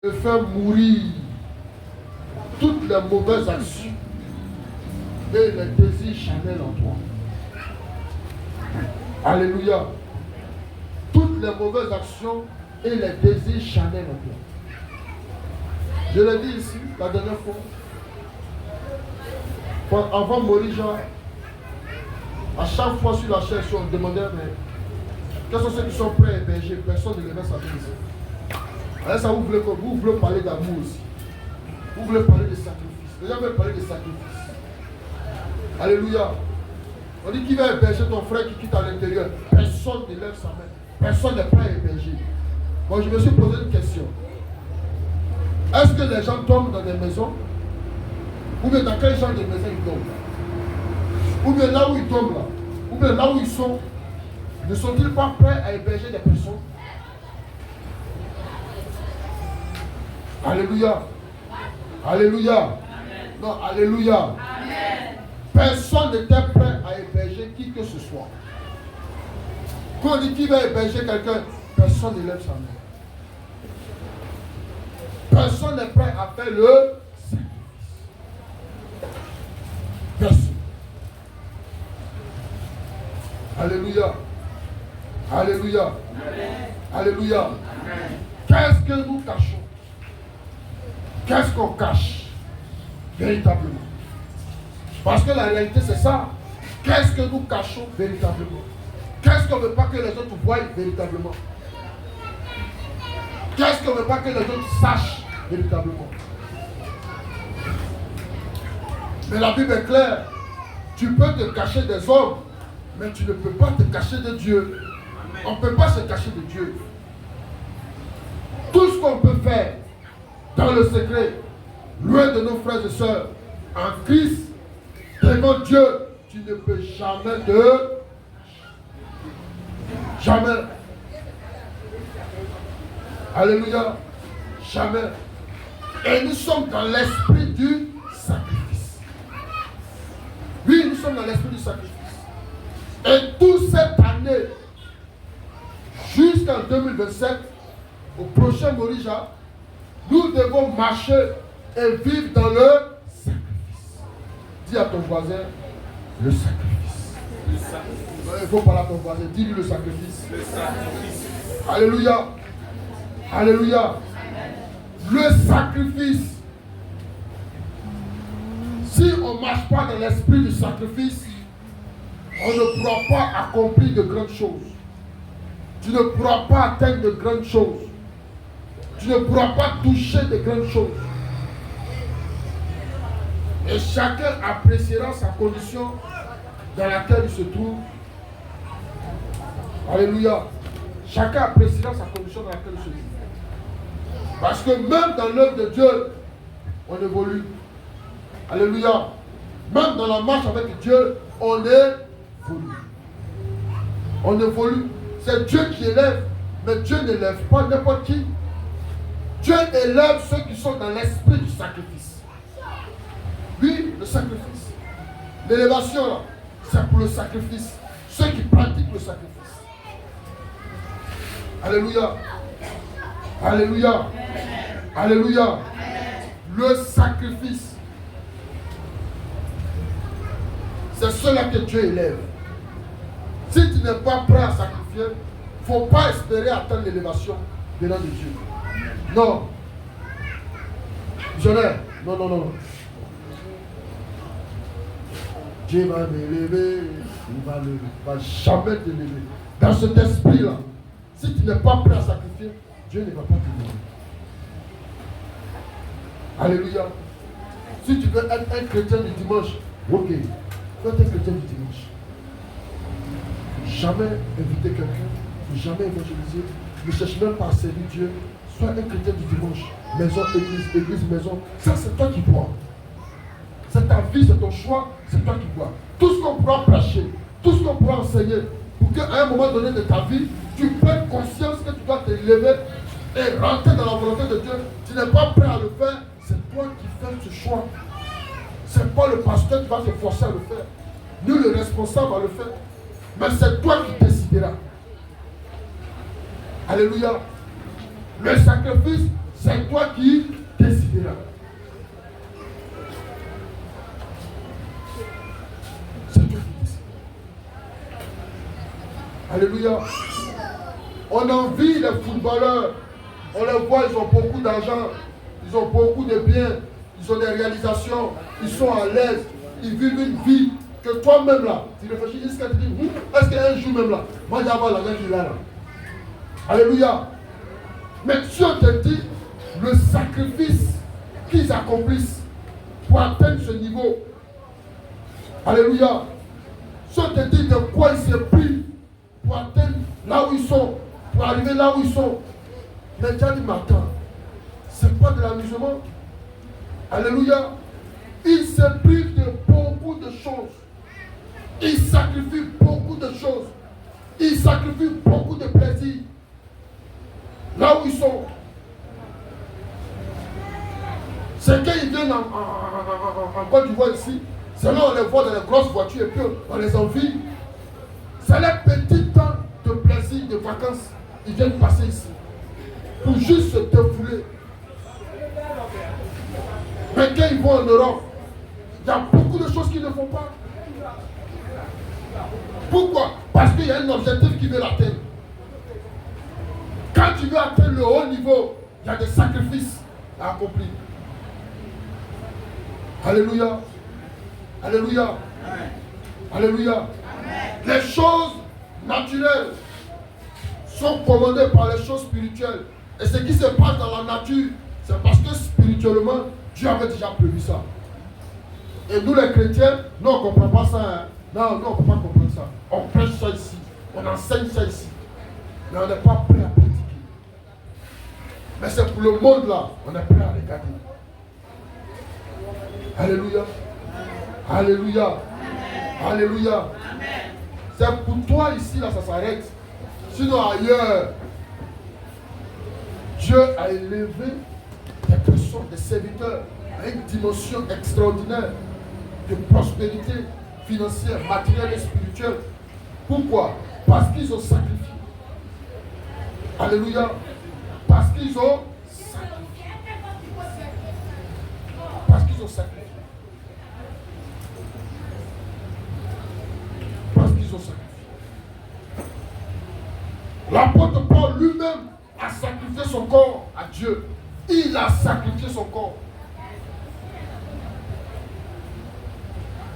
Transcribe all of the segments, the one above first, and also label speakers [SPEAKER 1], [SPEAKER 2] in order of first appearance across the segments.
[SPEAKER 1] de faire mourir toutes les mauvaises actions et les désirs charnels en toi. Alléluia. Toutes les mauvaises actions et les désirs charnels en toi. Je l'ai dit ici la dernière fois. Avant de mourir, genre, à chaque fois sur la chaise, on demandait, mais quels sont ceux qui sont prêts à héberger? Personne ne levait sa tête ici. Alors ça, vous voulez parler d'amour aussi. Vous voulez parler de sacrifice. Les gens veulent parler de sacrifice. Alléluia. On dit qui va héberger ton frère qui quitte à l'intérieur. Personne ne lève sa main. Personne n'est prêt à héberger. Bon, je me suis posé une question. Est-ce que les gens dorment dans des maisons? Ou bien dans quel genre de maison ils dorment? Ou bien là où ils dorment là? Ou bien là où ils sont? Ne sont-ils pas prêts à héberger des personnes? Alléluia. Alléluia. Amen. Non, alléluia. Amen. Personne n'était prêt à héberger qui que ce soit. Quand on dit qui va héberger quelqu'un, personne ne lève sa main. Personne n'est prêt à faire le sacrifice. Personne. Alléluia. Alléluia. Amen. Alléluia. Amen. Qu'est-ce que nous cachons? Qu'est-ce qu'on cache véritablement? Parce que la réalité c'est ça. Qu'est-ce que nous cachons véritablement? Qu'est-ce qu'on ne veut pas que les autres voient véritablement? Qu'est-ce qu'on ne veut pas que les autres sachent véritablement? Mais la Bible est claire. Tu peux te cacher des hommes, mais tu ne peux pas te cacher de Dieu. On ne peut pas se cacher de Dieu. Tout ce qu'on peut faire dans le secret, loin de nos frères et sœurs, en Christ, devant Dieu, tu ne peux jamais jamais. Alléluia. Jamais. Et nous sommes dans l'esprit du sacrifice. Oui, nous sommes dans l'esprit du sacrifice. Et toute cette année, jusqu'en 2027, au prochain Morija, nous devons marcher et vivre dans le sacrifice. Dis à ton voisin, le sacrifice. Le sacrifice. Il faut parler à ton voisin, dis-lui le sacrifice. Le sacrifice. Alléluia. Alléluia. Le sacrifice. Si on ne marche pas dans l'esprit du sacrifice, on ne pourra pas accomplir de grandes choses. Tu ne pourras pas atteindre de grandes choses. Tu ne pourras pas toucher de grandes choses. Et chacun appréciera sa condition dans laquelle il se trouve. Alléluia. Chacun appréciera sa condition dans laquelle il se trouve. Parce que même dans l'œuvre de Dieu, on évolue. Alléluia. Même dans la marche avec Dieu, on évolue. On évolue. C'est Dieu qui élève, mais Dieu n'élève pas n'importe qui. Dieu élève ceux qui sont dans l'esprit du sacrifice. Oui, le sacrifice. L'élévation, là, c'est pour le sacrifice. Ceux qui pratiquent le sacrifice. Alléluia. Alléluia. Alléluia. Le sacrifice. C'est cela que Dieu élève. Si tu n'es pas prêt à sacrifier, il ne faut pas espérer atteindre l'élévation venant de Dieu. Non. Missionnaire, non, non, non. Dieu va m'élever, il va jamais t'élever. Dans cet esprit-là, si tu n'es pas prêt à sacrifier, Dieu ne va pas t'élever. Alléluia. Si tu veux être un chrétien du dimanche, ok. Tu veux être un chrétien du dimanche. Jamais inviter quelqu'un, ne jamais évangéliser, ne cherche même pas à servir Dieu. Sois un chrétien du dimanche. Maison, église, église, maison. Ça, c'est toi qui bois. C'est ta vie, c'est ton choix, c'est toi qui bois. Tout ce qu'on pourra prêcher, tout ce qu'on pourra enseigner, pour qu'à un moment donné de ta vie, tu prennes conscience que tu dois te lever et rentrer dans la volonté de Dieu. Tu n'es pas prêt à le faire, c'est toi qui fais ce choix. C'est pas le pasteur qui va te forcer à le faire. Ni le responsable va le faire. Mais c'est toi qui décideras. Alléluia. Le sacrifice, c'est toi qui décideras. C'est toi qui décideras. Alléluia. On envie les footballeurs. On les voit, ils ont beaucoup d'argent. Ils ont beaucoup de biens. Ils ont des réalisations. Ils sont à l'aise. Ils vivent une vie que toi-même là, tu réfléchis jusqu'à te dire, est-ce qu'un jour même là, moi j'ai avoir la même vie là. Alléluia. Mais si on te dit le sacrifice qu'ils accomplissent pour atteindre ce niveau. Alléluia. Si on te dit de quoi ils se privent pour atteindre là où ils sont, pour arriver là où ils sont. Mais tu as dit, mais attends, c'est pas de l'amusement. Alléluia. Ils se privent de beaucoup de choses. Ils sacrifient beaucoup de choses. Ils sacrifient beaucoup de plaisir. Là où ils sont. C'est quand ils viennent en Côte d'Ivoire ici, c'est là on les voit dans les grosses voitures et puis on les envie. C'est les petits temps de plaisir, de vacances. Ils viennent passer ici. Pour juste se défouler. Mais quand ils vont en Europe, il y a beaucoup de choses qu'ils ne font pas. Pourquoi? Parce qu'il y a un objectif qui veut l'atteindre. Quand tu veux atteindre le haut niveau, il y a des sacrifices à accomplir. Alléluia. Alléluia. Amen. Alléluia. Amen. Les choses naturelles sont commandées par les choses spirituelles. Et ce qui se passe dans la nature, c'est parce que spirituellement, Dieu avait déjà prévu ça. Et nous les chrétiens, nous on ne comprend pas ça. Hein. Non, nous on ne peut pas comprendre ça. On prêche ça ici, on enseigne ça ici. Mais on n'est pas prêt à pratiquer. Mais c'est pour le monde là, on est prêt à regarder. Alléluia. Alléluia. Amen. Alléluia. C'est pour toi ici là, ça s'arrête. Sinon ailleurs, Dieu a élevé des personnes, des serviteurs à une dimension extraordinaire de prospérité financière, matérielle et spirituelle. Pourquoi? Parce qu'ils ont sacrifié. Alléluia. Parce qu'ils ont sacrifié. Parce qu'ils ont sacrifié. Parce qu'ils ont sacrifié. L'apôtre Paul lui-même a sacrifié son corps à Dieu. Il a sacrifié son corps.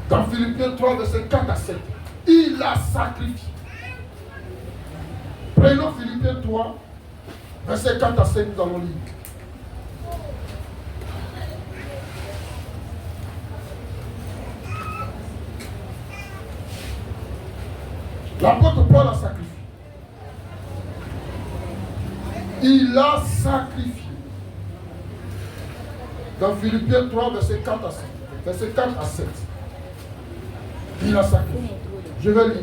[SPEAKER 1] Dans Philippiens 3, verset 4 à 7, il a sacrifié. Prenons Philippiens 3, verset 4 à 7, nous allons lire. L'apôtre Paul a sacrifié. Il a sacrifié. Dans Philippiens 3, verset 4 à 7. Verset 4 à 7. Il a sacrifié. Je vais lire.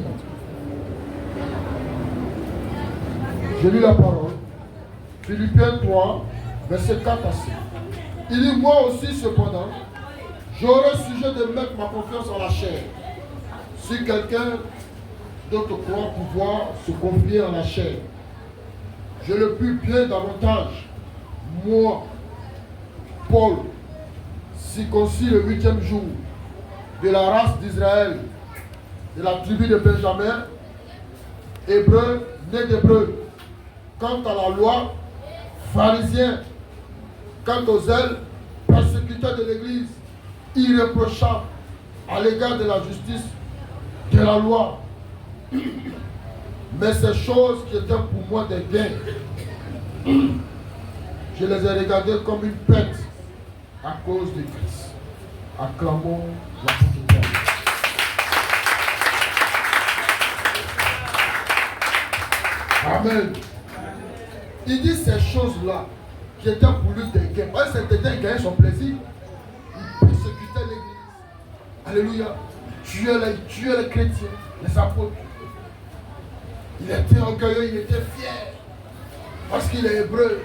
[SPEAKER 1] Je lis la parole. Philippiens 3, verset 4 à 7. Il dit, moi aussi cependant, j'aurai sujet de mettre ma confiance en la chair. Si quelqu'un d'autre croit pouvoir se confier en la chair, je le puis bien davantage. Moi, Paul, circoncis le 8e jour, de la race d'Israël, de la tribu de Benjamin, hébreu, né d'hébreu. Quant à la loi, pharisien. Quant aux zèles, persécuteurs de l'Église, irréprochable à l'égard de la justice de la loi. Mais ces choses qui étaient pour moi des gains, je les ai regardées comme une perte à cause de Christ. Acclamons la Paul. Amen. Il dit ces choses-là qui étaient pour lui des gains. C'était un gain son plaisir. Il persécutait l'Église. Alléluia. Tuait les chrétiens, les apôtres. Il était orgueilleux, il était fier. Parce qu'il est hébreu.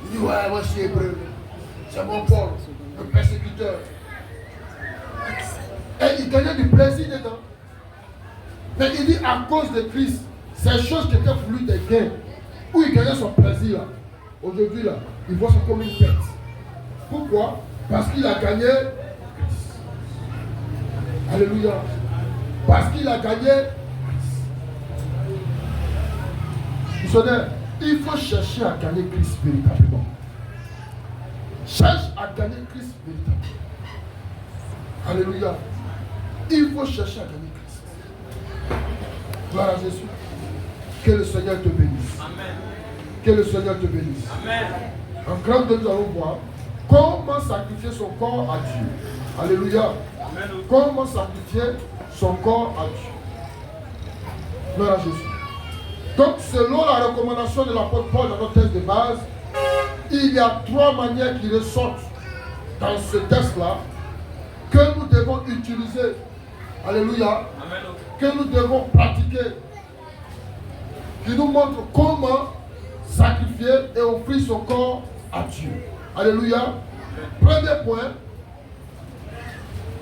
[SPEAKER 1] Il dit, ouais, moi je suis hébreu. C'est mon Paul, le persécuteur. Et il gagnait du plaisir dedans. Mais il dit, à cause de Christ, ces choses qui étaient pour lui des gains, où il gagnait son plaisir là. Aujourd'hui là, il voit ça comme une perte. Pourquoi? Parce qu'il a gagné Christ. Alléluia. Parce qu'il a gagné Christ. Missionnaire, il faut chercher à gagner Christ véritablement. Cherche à gagner Christ véritablement. Alléluia. Il faut chercher à gagner Christ. Gloire à Jésus. Que le Seigneur te bénisse. Amen. Que le Seigneur te bénisse. Amen. En grand de nous allons voir comment sacrifier son corps à Dieu. Alléluia. Amen. Comment sacrifier son corps à Dieu. Gloire à Jésus. Donc, selon la recommandation de l'apôtre Paul dans notre texte de base, il y a 3 manières qui ressortent dans ce texte-là que nous devons utiliser. Alléluia. Amen. Que nous devons pratiquer. Qui nous montrent comment sacrifier et offrir son corps à Dieu. Alléluia. Premier point,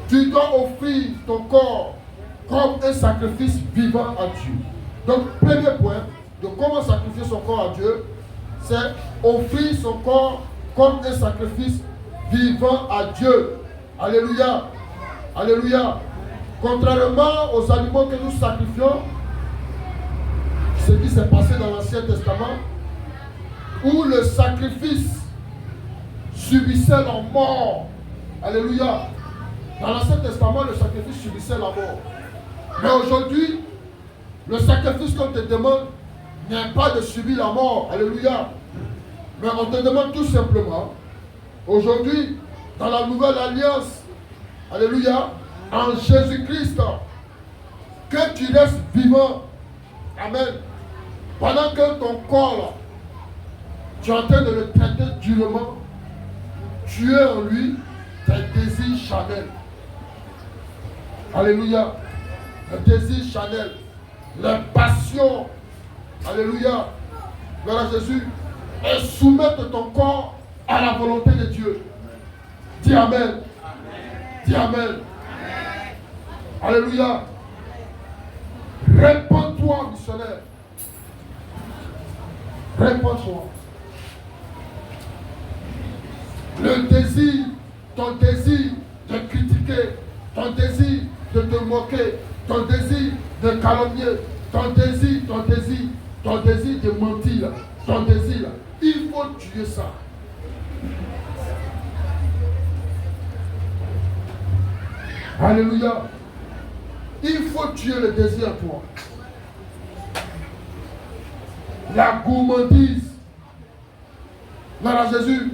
[SPEAKER 1] tu dois offrir ton corps comme un sacrifice vivant à Dieu. Donc, premier point de comment sacrifier son corps à Dieu, c'est offrir son corps comme un sacrifice vivant à Dieu. Alléluia. Alléluia. Contrairement aux animaux que nous sacrifions, ce qui s'est passé dans l'Ancien Testament, où le sacrifice subissait la mort. Alléluia. Dans l'Ancien Testament, le sacrifice subissait la mort. Mais aujourd'hui, le sacrifice qu'on te demande n'est pas de subir la mort. Alléluia. Mais on te demande tout simplement, aujourd'hui, dans la nouvelle alliance, alléluia, en Jésus-Christ, que tu restes vivant. Amen. Pendant que ton corps, tu es en train de le traiter durement, tu es en lui tes désirs charnels. Alléluia. Le désir charnel, la passion. Alléluia. Gloire à Jésus. Et soumettre ton corps à la volonté de Dieu. Dis Amen. Amen. Dis Amen. Amen. Alléluia. Répands-toi, missionnaire. Répands-toi. Le désir, ton désir de critiquer, ton désir de te moquer, ton désir de calomnier, ton désir de mentir, ton désir, il faut tuer ça. Alléluia. Il faut tuer le désir en toi. La gourmandise. Là, Jésus,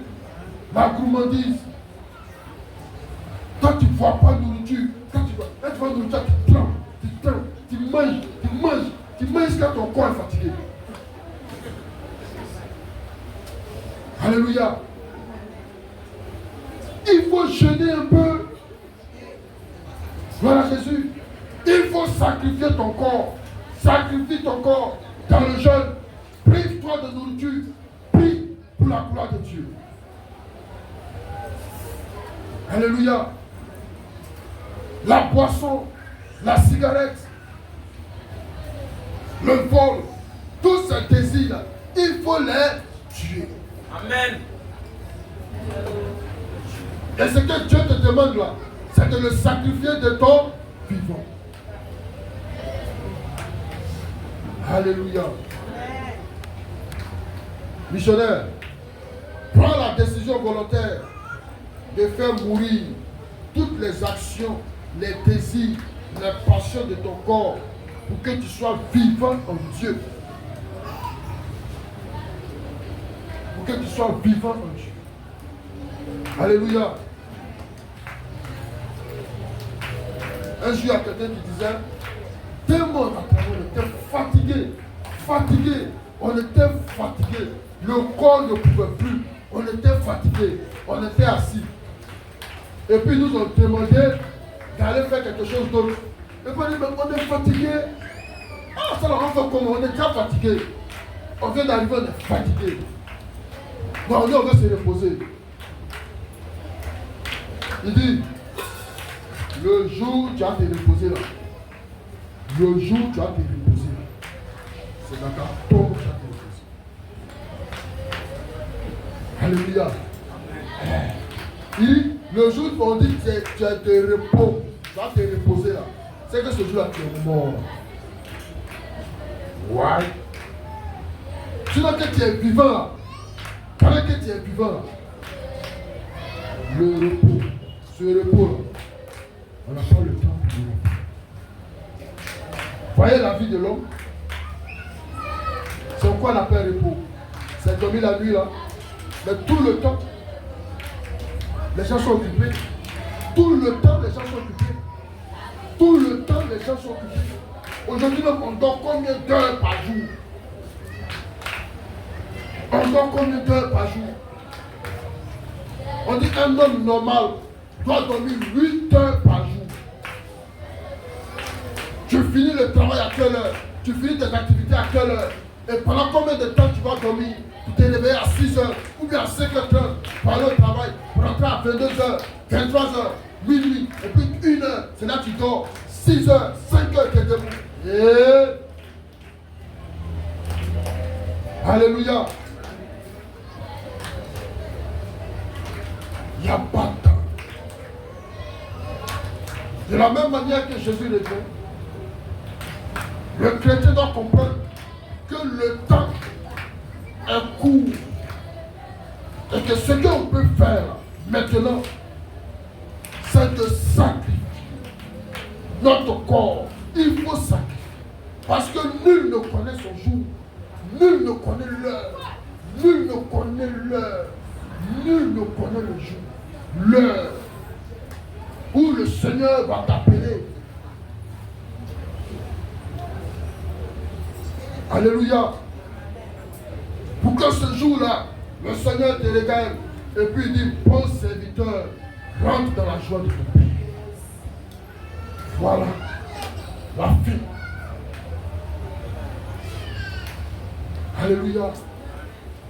[SPEAKER 1] la gourmandise. Quand tu ne vois pas de nourriture, quand tu vois nourriture, tu manges quand ton corps est fatigué. Alléluia. Il faut jeûner un peu. Voilà Jésus. Il faut sacrifier ton corps. Sacrifie ton corps dans le jeûne. Prive-toi de nourriture. Prie pour la gloire de Dieu. Alléluia. La boisson, la cigarette, le vol, tous ces désirs, il faut les tuer. Amen. Et ce que Dieu te demande là, c'est de le sacrifier de ton vivant. Alléluia. Missionnaire, prends la décision volontaire de faire mourir toutes les actions, les désirs, les passions de ton corps pour que tu sois vivant en Dieu. Pour que tu sois vivant en Dieu. Alléluia. Un jour, il y a quelqu'un qui disait, tellement on était fatigué, on était fatigué. Le corps ne pouvait plus, on était fatigué, on était assis. Et puis nous ont demandé d'aller faire quelque chose d'autre. Et puis on dit, mais on est fatigué. Ah, ça leur rend fait comment? On est déjà fatigué. On vient d'arriver, on est fatigué. Donc on va se reposer. Il dit, le jour tu vas te reposer là. Le jour tu vas te reposer là. C'est dans ta tombe que tu vas te reposer. Alléluia. Il dit, le jour où on dit que tu as de repos, tu vas te reposer là. C'est que ce jour-là, tu es mort. Ouais. Sinon que tu es vivant là. Pendant que tu es vivant là. Le repos. Ce repos là. On n'a pas le temps pour le repos. Voyez la vie de l'homme. C'est quoi on appelle repos? C'est dormir la nuit là. Mais tout le temps, les gens sont occupés. Tout le temps, les gens sont occupés. Tout le temps, les gens sont occupés. Aujourd'hui même, on dort combien d'heures par jour? On dort combien d'heures par jour? On dit qu'un homme normal doit dormir 8 heures par jour. Tu finis le travail à quelle heure? Tu finis tes activités à quelle heure? Et pendant combien de temps tu vas dormir? Tu t'es réveillé à 6 heures ou bien à 5 heures pour aller au travail, pour rentrer à 22 heures, 23 heures, minuit, et puis 1 heure, c'est là que tu dors. 6 heures, 5 heures, tu es debout. Et... Alléluia. Il n'y a pas de temps. De la même manière que Jésus le dit, le chrétien doit comprendre que le temps est court. Et que ce qu'on peut faire maintenant, c'est de sacrifier notre corps. Il faut sacrifier. Parce que nul ne connaît son jour. Nul ne connaît l'heure. Nul ne connaît l'heure. Nul ne connaît le jour. L'heure où le Seigneur va t'appeler. Alléluia. Pour que ce jour-là, le Seigneur te regarde et puis il dit, bon serviteur, rentre dans la joie de ton Père. Voilà la fin. Alléluia.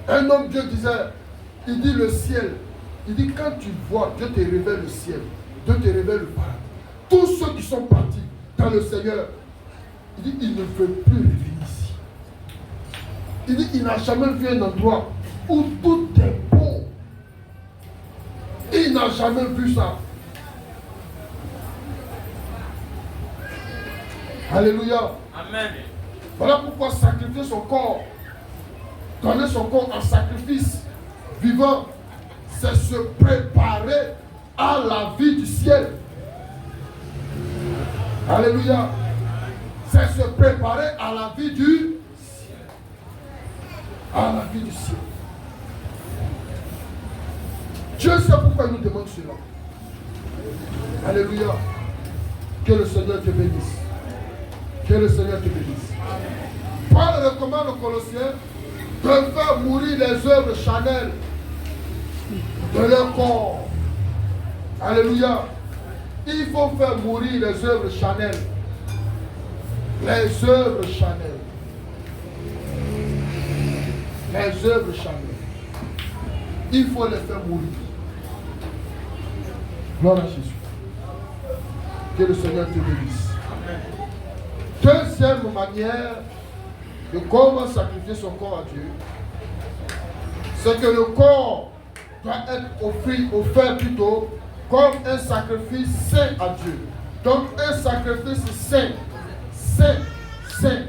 [SPEAKER 1] Un homme, Dieu disait, il dit le ciel. Il dit quand tu vois, Dieu te révèle le ciel. Dieu te révèle le paradis. Tous ceux qui sont partis dans le Seigneur, il dit, il ne veut plus revenir ici. Il dit qu'il n'a jamais vu un endroit où tout est beau. Il n'a jamais vu ça. Alléluia.
[SPEAKER 2] Amen.
[SPEAKER 1] Voilà pourquoi sacrifier son corps, donner son corps en sacrifice vivant, c'est se préparer à la vie du ciel. Alléluia. C'est se préparer à la vie du ciel. À la vie du ciel. Dieu sait pourquoi il nous demande cela. Alléluia. Que le Seigneur te bénisse. Que le Seigneur te bénisse. Paul recommande aux Colossiens de faire mourir les œuvres charnelles de leur corps. Alléluia. Il faut faire mourir les œuvres charnelles. Les œuvres charnelles. Les œuvres charnelles. Il faut les faire mourir. Gloire à Jésus. Que le Seigneur te bénisse. Deuxième manière de comment sacrifier son corps à Dieu, c'est que le corps doit être offert plutôt comme un sacrifice saint à Dieu. Donc un sacrifice saint. Saint. Saint.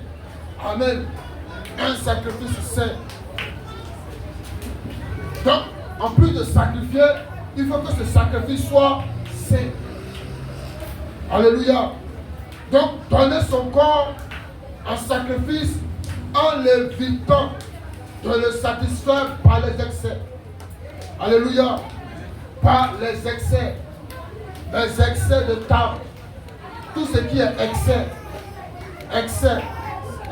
[SPEAKER 1] Amen. Un sacrifice saint. Donc, en plus de sacrifier, il faut que ce sacrifice soit saint. Alléluia. Donc, donner son corps en sacrifice en l'évitant de le satisfaire par les excès. Alléluia. Par les excès. Les excès de table. Tout ce qui est excès. Excès.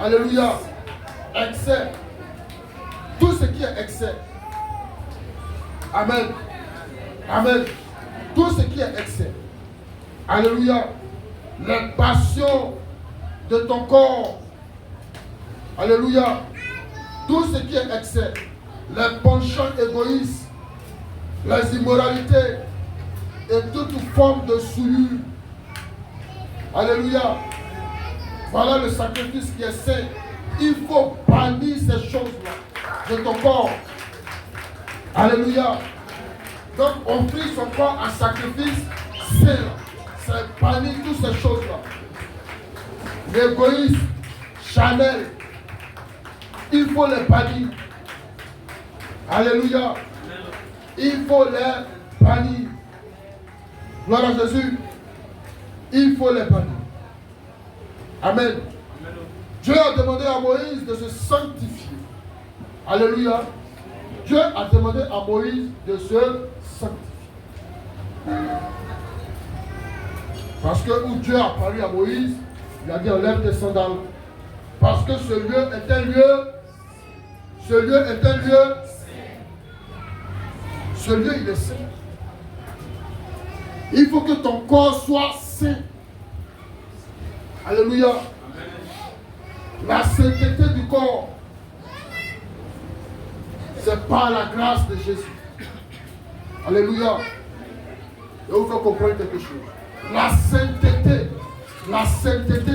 [SPEAKER 1] Alléluia. Excès. Tout ce qui est excès. Amen. Amen. Tout ce qui est excès. Alléluia. Les passions de ton corps. Alléluia. Tout ce qui est excès. Les penchants égoïstes. Les immoralités. Et toute forme de souillure. Alléluia. Voilà le sacrifice qui est saint. Il faut bannir ces choses-là de ton corps. Alléluia. Donc, offrir son corps en sacrifice, c'est bannir toutes ces choses-là. L'égoïsme, charnel, il faut les bannir. Alléluia. Il faut les bannir. Gloire à Jésus. Il faut les bannir. Amen. Dieu a demandé à Moïse de se sanctifier. Alléluia. Dieu a demandé à Moïse de se sanctifier. Parce que où Dieu a parlé à Moïse, il a dit enlève tes sandales. Parce que ce lieu est un lieu. Ce lieu est un lieu. Ce lieu, il est saint. Il faut que ton corps soit saint. Alléluia. La sainteté du corps, c'est par la grâce de Jésus. Alléluia. Et vous faut comprendre quelque chose. La sainteté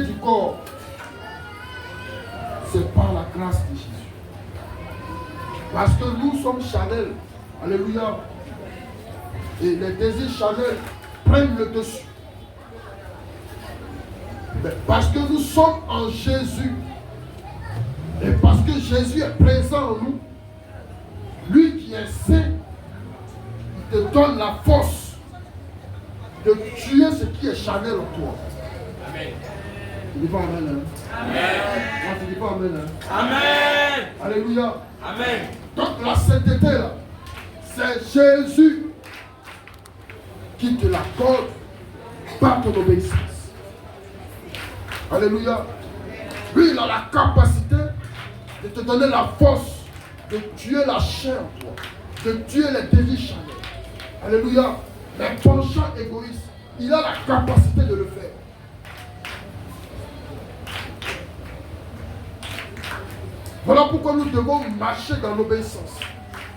[SPEAKER 1] du corps, c'est par la grâce de Jésus. Parce que nous sommes charnels. Alléluia. Et les désirs charnels prennent le dessus. Mais parce que nous sommes en Jésus. Et parce que Jésus est présent en nous. Lui qui est saint, il te donne la force de tuer ce qui est charnel en toi. Amen. Tu dis pas amen. Hein? Amen. Non, tu dis pas amen. Hein? Amen. Alléluia. Amen. Donc la sainteté là, c'est Jésus qui te l'accorde par ton obéissance. Alléluia. Lui, il a la capacité de te donner la force de tuer la chair en toi, de tuer les désirs charnels. Alléluia. Les penchants égoïstes, il a la capacité de le faire. Voilà pourquoi nous devons marcher dans l'obéissance.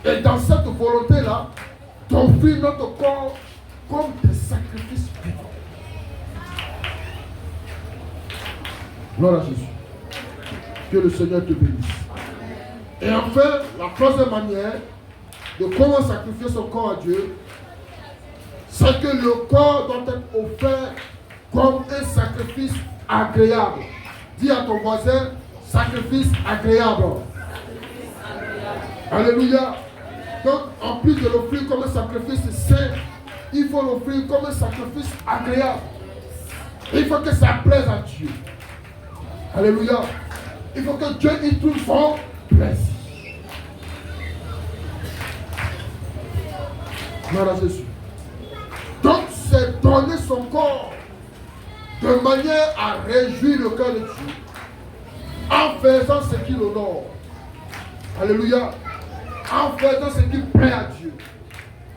[SPEAKER 1] Et dans cette volonté-là, d'offrir notre corps comme des sacrifices vivants. Gloire à Jésus. Que le Seigneur te bénisse. Et enfin, la troisième manière de comment sacrifier son corps à Dieu, c'est que le corps doit être offert comme un sacrifice agréable. Dis à ton voisin, sacrifice agréable. Alléluia. Donc, en plus de l'offrir comme un sacrifice saint, il faut l'offrir comme un sacrifice agréable. Il faut que ça plaise à Dieu. Alléluia. Il faut que Dieu y trouve son plaisir. Gloire à Jésus. Donc, c'est donner son corps de manière à réjouir le cœur de Dieu en faisant ce qui l'honore. Alléluia. En faisant ce qui plaît à Dieu.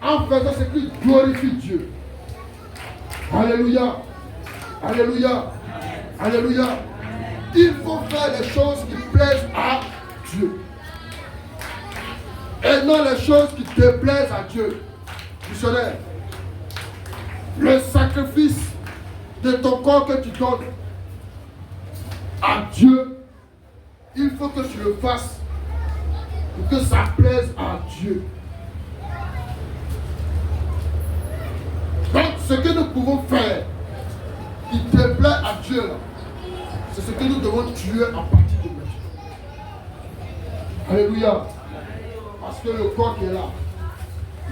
[SPEAKER 1] En faisant ce qui glorifie Dieu. Alléluia. Alléluia. Alléluia. Il faut faire les choses qui plaisent à Dieu. Et non les choses qui déplaisent à Dieu. Missionnaire, le sacrifice de ton corps que tu donnes à Dieu, il faut que tu le fasses pour que ça plaise à Dieu. Donc, ce que nous pouvons faire qui déplaît à Dieu, c'est ce que nous devons tuer à partir de maintenant. Alléluia. Parce que le corps qui est là,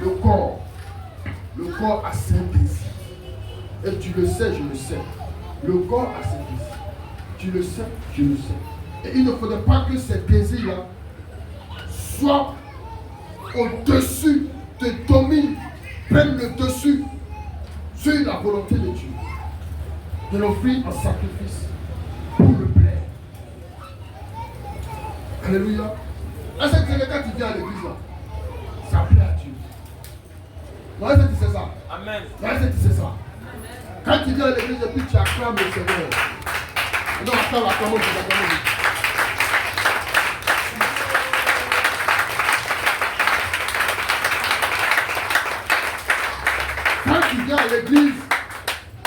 [SPEAKER 1] le corps a ses désirs. Et tu le sais, je le sais. Le corps a ses désirs. Tu le sais, je le sais. Et il ne faudrait pas que ces désirs-là soient au-dessus, te dominent, prennent le dessus sur la volonté de Dieu. De l'offrir en sacrifice pour le plaire. Alléluia. Est-ce que quand tu viens à l'église là, ça plaît à Dieu? Non, est-ce que tu sais ça? Amen. Non, est-ce que tu sais ça? Quand tu viens à l'église et puis tu acclames le Seigneur. Non, attends, acclame. Quand tu viens à l'église,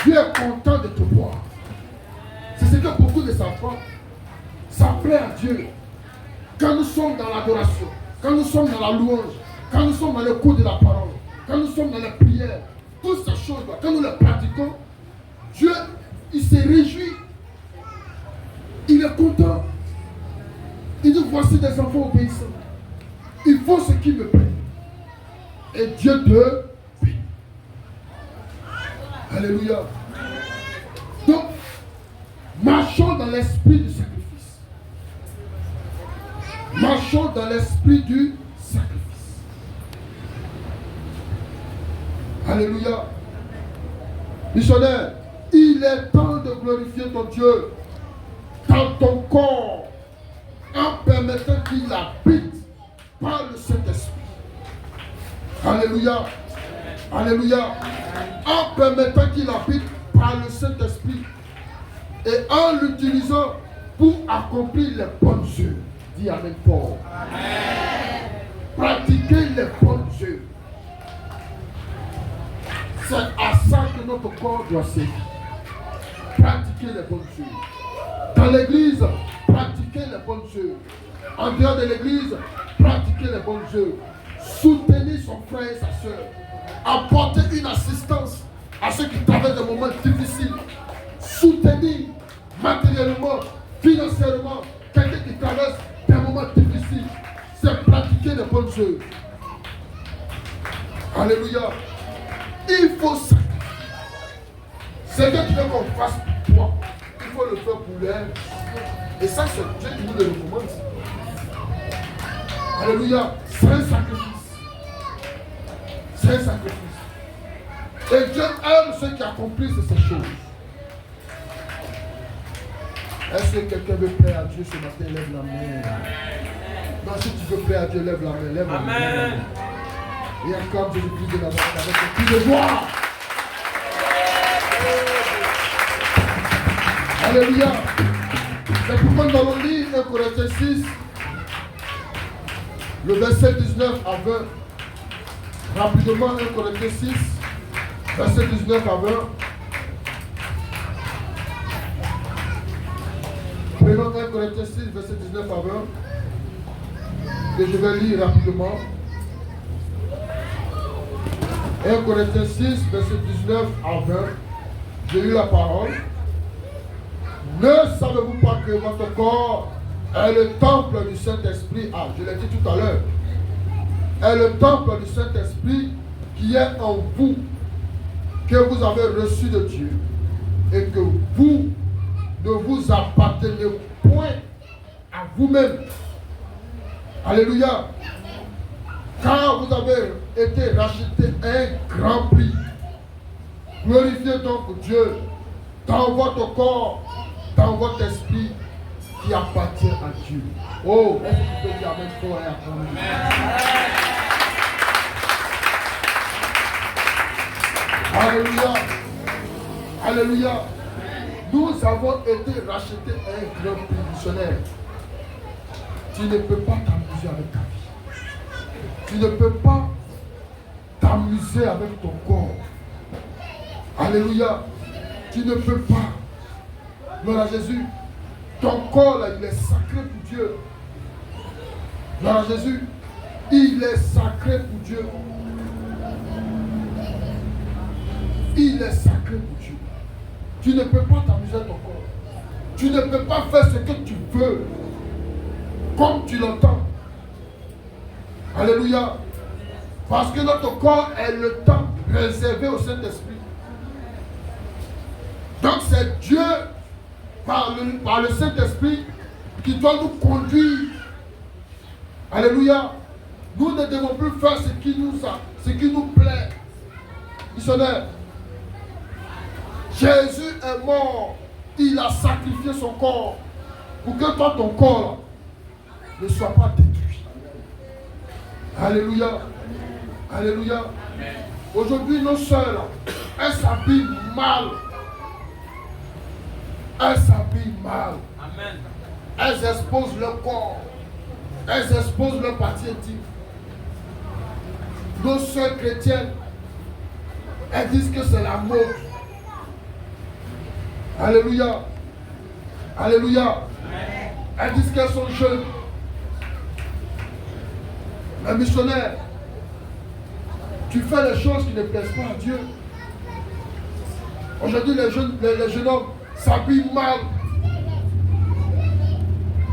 [SPEAKER 1] Dieu est content de te voir. C'est ce que beaucoup de enfants, ça plaît à Dieu. Quand nous sommes dans l'adoration, quand nous sommes dans la louange, quand nous sommes dans le cours de la parole, quand nous sommes dans les prières, toutes ces choses-là, quand nous les pratiquons, Dieu, il se réjouit. Il est content. Il dit, voici des enfants obéissants. Ils font ce qui me plaît. Et Dieu te bénit. Alléluia. Donc, marchons dans l'esprit du sacrifice. Marchons dans l'esprit du sacrifice. Alléluia. Missionnaire, il est temps de glorifier ton Dieu dans ton corps en permettant qu'il habite par le Saint-Esprit. Alléluia. Alléluia. En permettant qu'il habite par le Saint-Esprit et en l'utilisant pour accomplir les bonnes œuvres. Dis Amen fort. Pratiquer les bonnes œuvres. C'est à ça que notre corps doit servir. Pratiquer les bonnes œuvres. Dans l'église, pratiquer les bonnes œuvres. En dehors de l'église, pratiquer les bonnes œuvres. Soutenir son frère et sa soeur. Apporter une assistance à ceux qui traversent des moments difficiles. Soutenir matériellement, financièrement, quelqu'un qui traverse des moments difficiles. C'est pratiquer les bonnes œuvres. Alléluia. Il faut sacrifier. C'est que tu veux qu'on fasse pour toi. Il faut le faire pour l'air. Et ça, c'est Dieu qui nous le recommande. Alléluia. C'est un sacrifice. C'est un sacrifice. Et Dieu aime ceux qui accomplissent ces choses. Est-ce que quelqu'un veut plaire à Dieu ce matin? Lève la main. Non, si tu veux plaire à Dieu, lève la main. Lève la main. Et encore Jésus-Christ de Nazareth avec un cri de joie. Alléluia. C'est pourquoi nous allons lire 1 Corinthiens 6, le verset 19 à 20. Rapidement, 1 Corinthiens 6, verset 19 à 20. Prenons 1 Corinthiens 6, verset 19 à 20. Et je vais lire rapidement. 1 Corinthiens 6, verset 19 à 20. J'ai lu la parole. Ne savez-vous pas que votre corps est le temple du Saint-Esprit? Ah, je l'ai dit tout à l'heure. Est le temple du Saint-Esprit qui est en vous, que vous avez reçu de Dieu, et que vous ne vous appartenez point à vous-même. Alléluia. Car vous avez été racheté un grand prix. Glorifiez donc Dieu dans votre corps, dans votre esprit qui appartient à Dieu. Oh, est-ce que tu peux dire Amen fort et acclamer? Alléluia. Alléluia. Nous avons été rachetés un grand prix. Missionnaire. Tu ne peux pas t'amuser avec ta vie. Tu ne peux pas t'amuser avec ton corps. Alléluia. Tu ne peux pas. Gloire à Jésus. Ton corps, là, il est sacré pour Dieu. Gloire à Jésus. Il est sacré pour Dieu. Il est sacré pour Dieu. Tu ne peux pas t'amuser avec ton corps. Tu ne peux pas faire ce que tu veux. Comme tu l'entends. Alléluia. Parce que notre corps est le temps réservé au Saint-Esprit. Donc c'est Dieu, par le Saint-Esprit, qui doit nous conduire. Alléluia. Nous ne devons plus faire ce qui nous plaît. Missionnaire. Jésus est mort. Il a sacrifié son corps pour que toi, ton corps ne soit pas détruit. Alléluia. Alléluia. Aujourd'hui, nos soeurs, elles s'habillent mal. Elles s'habillent mal. Amen. Elles exposent leur corps. Elles exposent leur partie intime. Nos soeurs chrétiennes, elles disent que c'est la mode. Alléluia. Alléluia. Elles disent qu'elles sont jeunes. Les missionnaires, Tu fais les choses qui ne plaisent pas à Dieu. Aujourd'hui, les jeunes hommes s'habillent mal.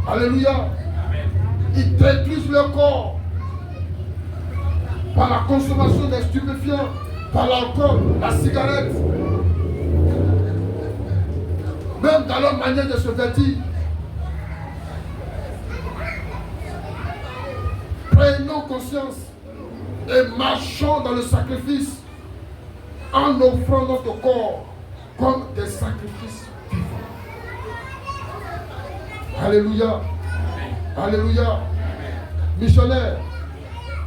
[SPEAKER 1] Alléluia. Ils détruisent leur corps par la consommation des stupéfiants, par l'alcool, la cigarette, même dans leur manière de se vêtir. Prenons conscience et marchons dans le sacrifice en offrant notre corps comme des sacrifices vivants. Alléluia. Alléluia. Missionnaire,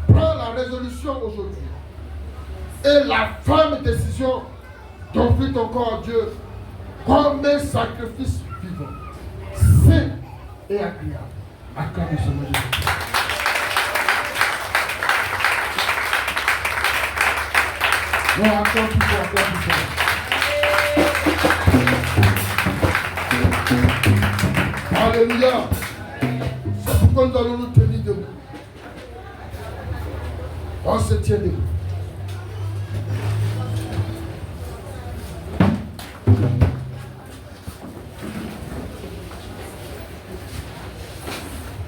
[SPEAKER 1] prends la résolution aujourd'hui et la ferme décision d'offrir ton corps à Dieu comme un sacrifice vivant, saint et agréable. Acclamez ce nom de Jésus. Non, encore plus fort, encore plus fort. Alléluia. C'est pourquoi nous allons nous tenir debout. On se tient debout.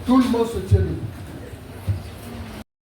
[SPEAKER 1] Tout le monde se tient debout.